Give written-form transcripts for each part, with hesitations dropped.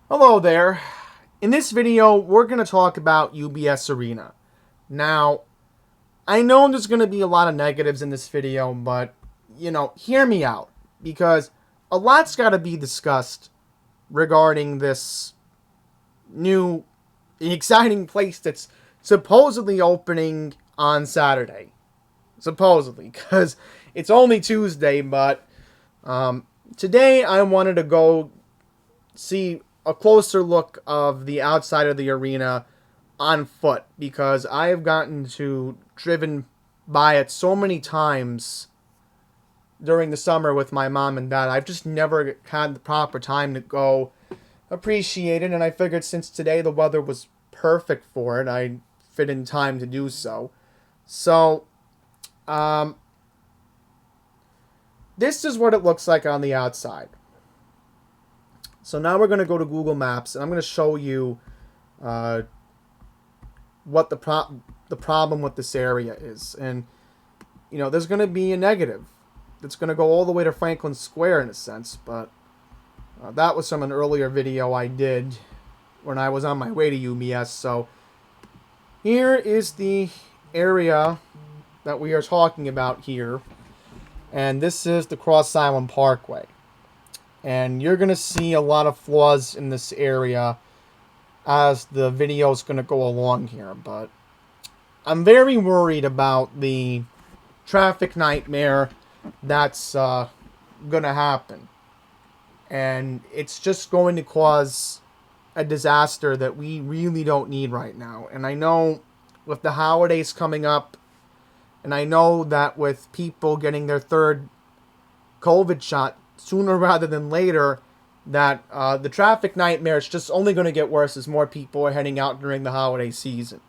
Hello there. In this video, we're going to talk about UBS Arena. Now, I know there's going to be a lot of negatives in this video, but, hear me out. Because a lot's got to be discussed regarding this new, exciting place that's supposedly opening on Saturday. Supposedly, because it's only Tuesday, but today I wanted to go see a closer look of the outside of the arena on foot, because I have driven by it so many times during the summer with my mom and dad. I've just never had the proper time to go appreciate it, and I figured since today the weather was perfect for it, I'd fit in time to do so. So, this is what it looks like on the outside. So now we're going to go to Google Maps, and I'm going to show you what the problem with this area is. And, there's going to be a negative. It's going to go all the way to Franklin Square in a sense, but that was from an earlier video I did when I was on my way to UBS. So here is the area that we are talking about here, and this is the Cross Island Parkway. And you're going to see a lot of flaws in this area as the video is going to go along here. But I'm very worried about the traffic nightmare that's going to happen. And it's just going to cause a disaster that we really don't need right now. And I know with the holidays coming up, and I know that with people getting their third COVID shot sooner rather than later, that the traffic nightmare is just only going to get worse as more people are heading out during the holiday season.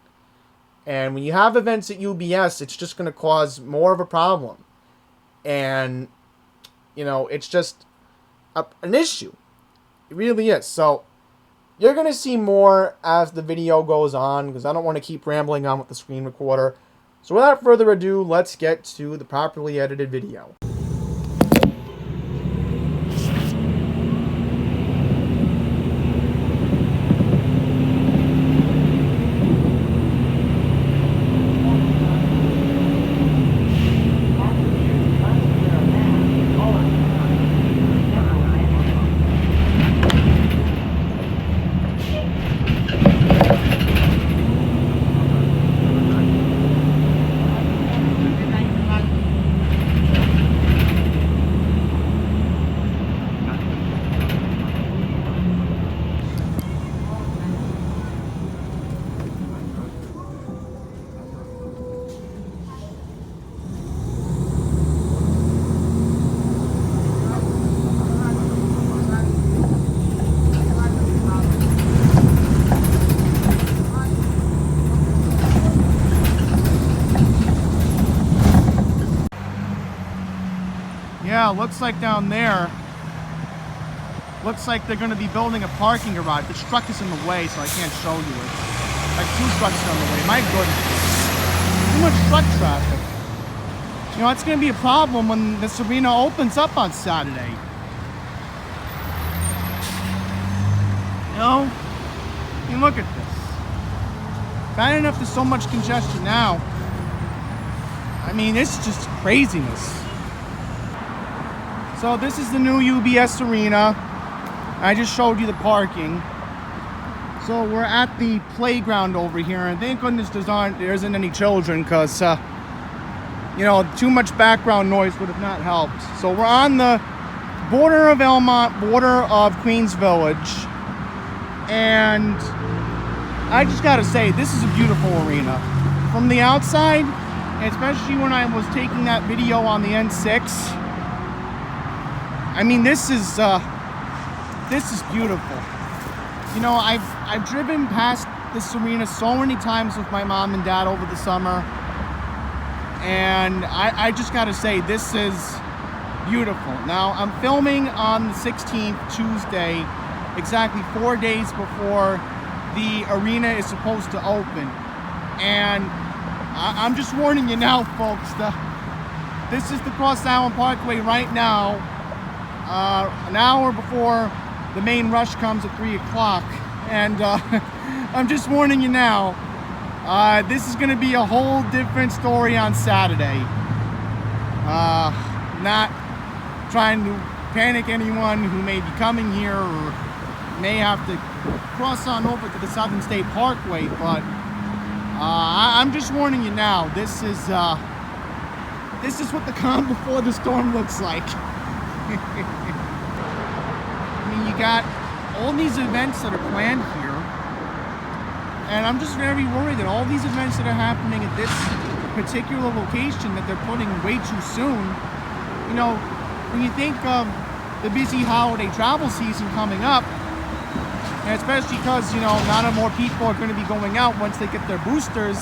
And when you have events at UBS, it's just going to cause more of a problem. And, it's just an issue. It really is. So, you're going to see more as the video goes on, because I don't want to keep rambling on with the screen recorder. So without further ado, let's get to the properly edited video. Yeah, looks like down there, looks like they're going to be building a parking garage. The truck is in the way, so I can't show you it. Like 2 trucks are on the way. My goodness. Too much truck traffic. It's going to be a problem when this arena opens up on Saturday. Look at this. Bad enough there's so much congestion now. It's just craziness. So this is the new UBS Arena. I just showed you the parking. So we're at the playground over here, and thank goodness there isn't any children, because too much background noise would have not helped. So we're on the border of Elmont, border of Queens Village, and I just gotta say, this is a beautiful arena. From the outside, especially when I was taking that video on the N6, this is beautiful. I've driven past this arena so many times with my mom and dad over the summer, and I just gotta say, this is beautiful. Now, I'm filming on the 16th, Tuesday, exactly 4 days before the arena is supposed to open. And I'm just warning you now, folks, this is the Cross Island Parkway right now, an hour before the main rush comes at 3 o'clock. And I'm just warning you now, this is going to be a whole different story on Saturday. Not trying to panic anyone who may be coming here or may have to cross on over to the Southern State Parkway, but I'm just warning you now. This is what the calm before the storm looks like. I mean, you got all these events that are planned here, and I'm just very worried that all these events that are happening at this particular location that they're putting way too soon, you know, when you think of the busy holiday travel season coming up, and especially because, you know, not more people are going to be going out once they get their boosters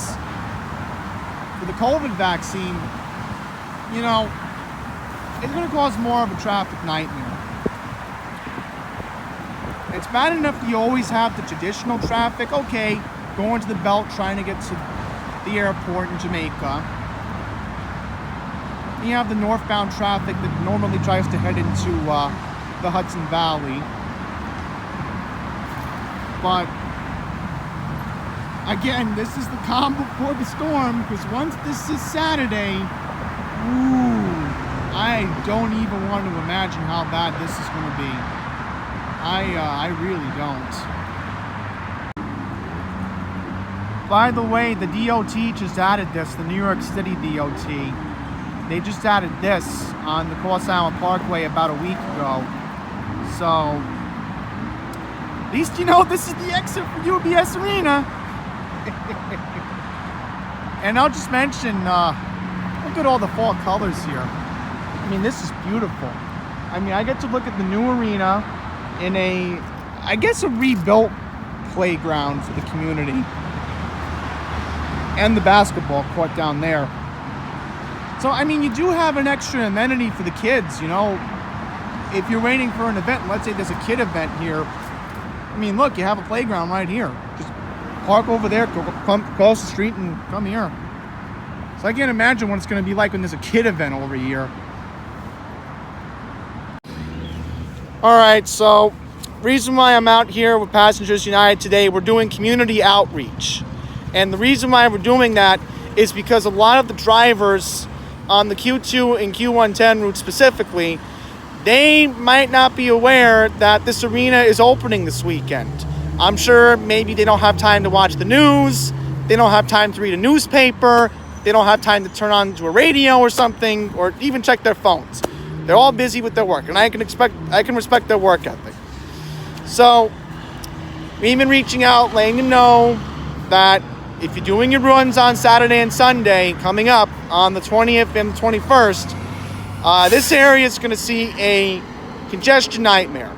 for the COVID vaccine, you know, it's going to cause more of a traffic nightmare. It's bad enough that you always have the traditional traffic, okay, going to the belt, trying to get to the airport in Jamaica. You have the northbound traffic that normally tries to head into the Hudson Valley. But again, this is the calm before the storm, because once this is Saturday, I don't even want to imagine how bad this is going to be. I really don't. By the way, the DOT just added this, the New York City DOT. They just added this on the Cross Island Parkway about a week ago. So, at least you know this is the exit for UBS Arena. And I'll just mention, look at all the fall colors here. I mean, this is beautiful. I mean, I get to look at the new arena in a, I guess, a rebuilt playground for the community. And the basketball court down there. So, I mean, you do have an extra amenity for the kids, you know. If you're waiting for an event, let's say there's a kid event here. I mean, look, you have a playground right here. Just park over there, come across the street and come here. So I can't imagine what it's going to be like when there's a kid event over here. All right, so reason why I'm out here with Passengers United today, we're doing community outreach. And the reason why we're doing that is because a lot of the drivers on the Q2 and Q110 route specifically, they might not be aware that this arena is opening this weekend. I'm sure maybe they don't have time to watch the news, they don't have time to read a newspaper, they don't have time to turn on to a radio or something, or even check their phones. They're all busy with their work, and I can respect their work ethic. So we've been reaching out, letting them know that if you're doing your runs on Saturday and Sunday coming up on the 20th and the 21st, this area is going to see a congestion nightmare.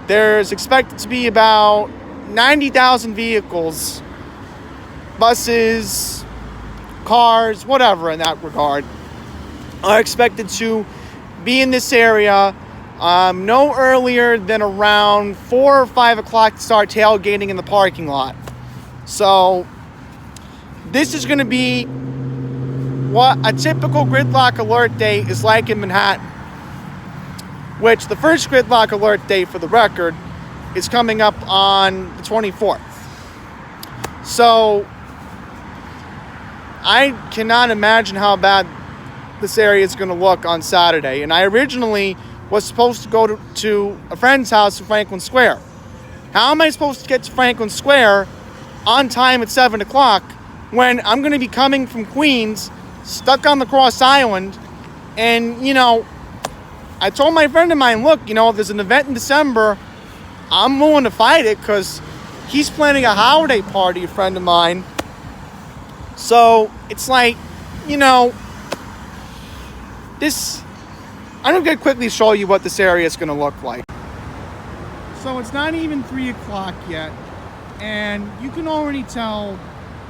There's expected to be about 90,000 vehicles, buses, cars, whatever in that regard, are expected to be in this area no earlier than around 4 or 5 o'clock to start tailgating in the parking lot. So this is going to be what a typical gridlock alert day is like in Manhattan, which the first gridlock alert day, for the record, is coming up on the 24th. So I cannot imagine how bad this area is going to look on Saturday. And I originally was supposed to go to a friend's house in Franklin Square. How am I supposed to get to Franklin Square on time at 7 o'clock when I'm going to be coming from Queens, stuck on the Cross Island? And, you know, I told my friend of mine, look, you know, if there's an event in December, I'm willing to fight it, because he's planning a holiday party, a friend of mine. So it's like, you know, I'm going to quickly show you what this area is going to look like. So it's not even 3 o'clock yet, and you can already tell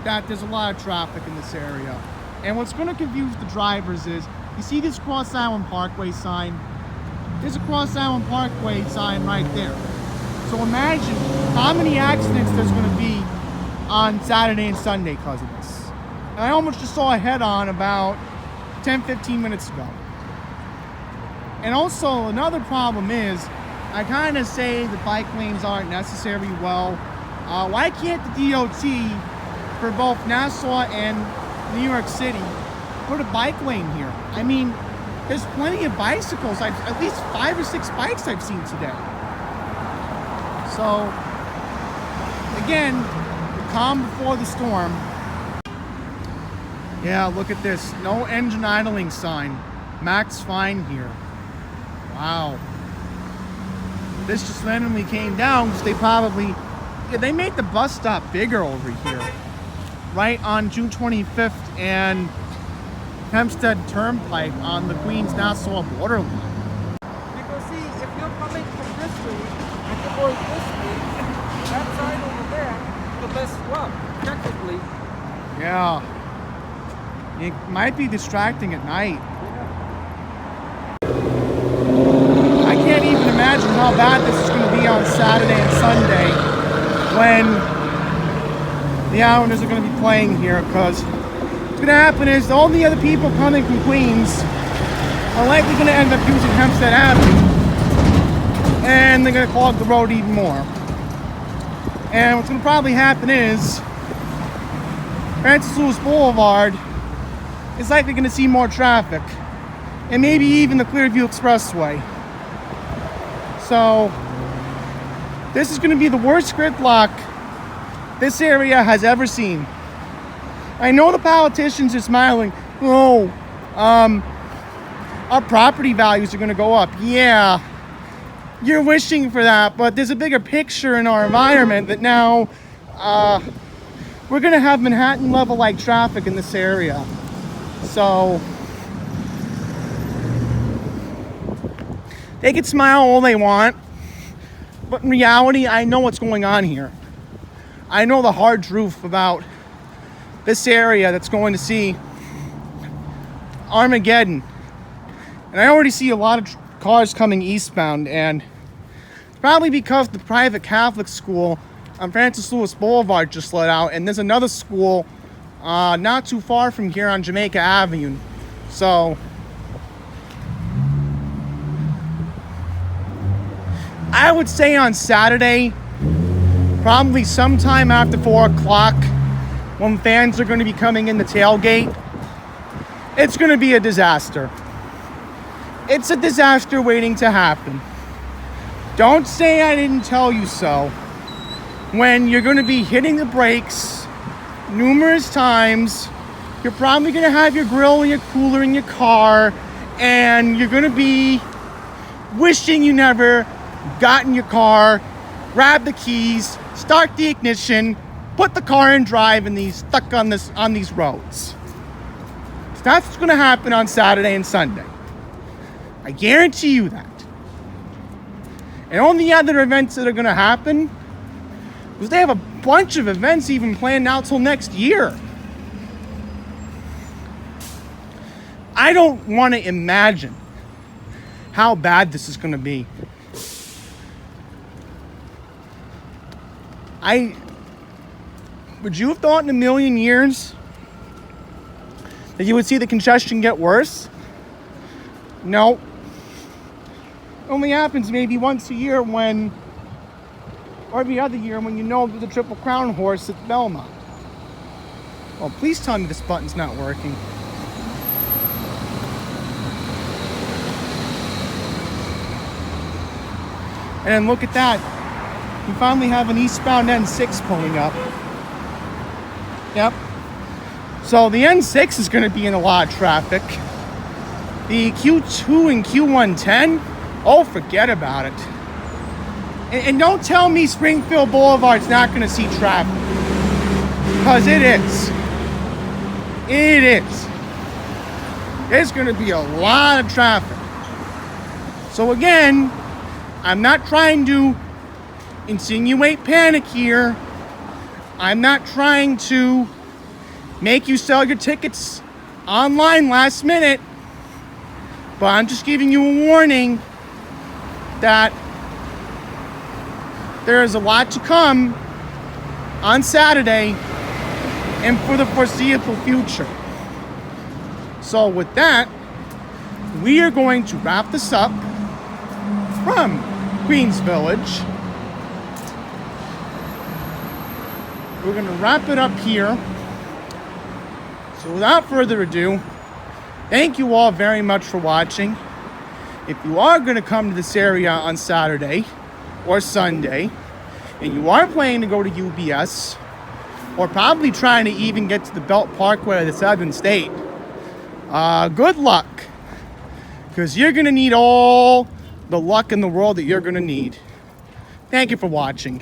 that there's a lot of traffic in this area. And what's going to confuse the drivers is, you see this Cross Island Parkway sign? There's a Cross Island Parkway sign right there. So imagine how many accidents there's going to be on Saturday and Sunday because of this. And I almost just saw a head-on about 10-15 minutes ago. And also, another problem is, I kind of say the bike lanes aren't necessary. Well, why can't the DOT for both Nassau and New York City put a bike lane here? I mean, there's plenty of bicycles. At least 5 or 6 bikes I've seen today. So, again, the calm before the storm. Yeah, look at this. No engine idling sign. Max fine here. Wow. This just randomly came down because they probably... Yeah, they made the bus stop bigger over here. Right on June 25th and Hempstead Turnpike on the Queens-Nassau borderline. Because see, if you're coming from this way and you're going this way, that side over there, the less rough, technically. Yeah. It might be distracting at night. I can't even imagine how bad this is going to be on Saturday and Sunday when the Islanders are going to be playing here, because what's going to happen is all the other people coming from Queens are likely going to end up using Hempstead Avenue, and they're going to clog the road even more. And what's going to probably happen is Francis Lewis Boulevard is likely going to see more traffic, and maybe even the Clearview Expressway. So this is going to be the worst gridlock this area has ever seen. I know the politicians are smiling. Oh, our property values are going to go up. Yeah, you're wishing for that, but there's a bigger picture in our environment that now we're going to have Manhattan level like traffic in this area. So they can smile all they want, but in reality, I know what's going on here. I know the hard truth about this area that's going to see Armageddon. And I already see a lot of cars coming eastbound, and it's probably because the private Catholic school on Francis Lewis Boulevard just let out, and there's another school not too far from here on Jamaica Avenue. So I would say on Saturday, probably sometime after 4 o'clock, when fans are going to be coming in the tailgate, it's going to be a disaster. It's a disaster waiting to happen. Don't say I didn't tell you so. When you're going to be hitting the brakes numerous times, you're probably going to have your grill and your cooler in your car, and you're going to be wishing you never got in your car, grabbed the keys, start the ignition, put the car in drive, and he's stuck on these roads. So that's what's going to happen on Saturday and Sunday. I guarantee you that. And all the other events that are going to happen, because they have a bunch of events even planned out till next year. I don't want to imagine how bad this is going to be. Would you have thought in a million years that you would see the congestion get worse? No. It only happens maybe once a year or every other year when you know there's a Triple Crown horse at Belmont. Well, please tell me this button's not working. And then look at that. We finally have an eastbound N6 pulling up. Yep. So the N6 is going to be in a lot of traffic. The Q2 and Q110, oh, forget about it. And don't tell me Springfield Boulevard's not going to see traffic. Because it is. It is. There's going to be a lot of traffic. So again, I'm not trying to insinuate panic here. I'm not trying to make you sell your tickets online last minute. But I'm just giving you a warning that there is a lot to come on Saturday and for the foreseeable future. So with that, we are going to wrap this up from Queens Village. We're going to wrap it up here. So without further ado, thank you all very much for watching. If you are going to come to this area on Saturday or Sunday, and you are planning to go to UBS, or probably trying to even get to the Belt Parkway of the Southern State, good luck. Because you're going to need all the luck in the world that you're going to need. Thank you for watching.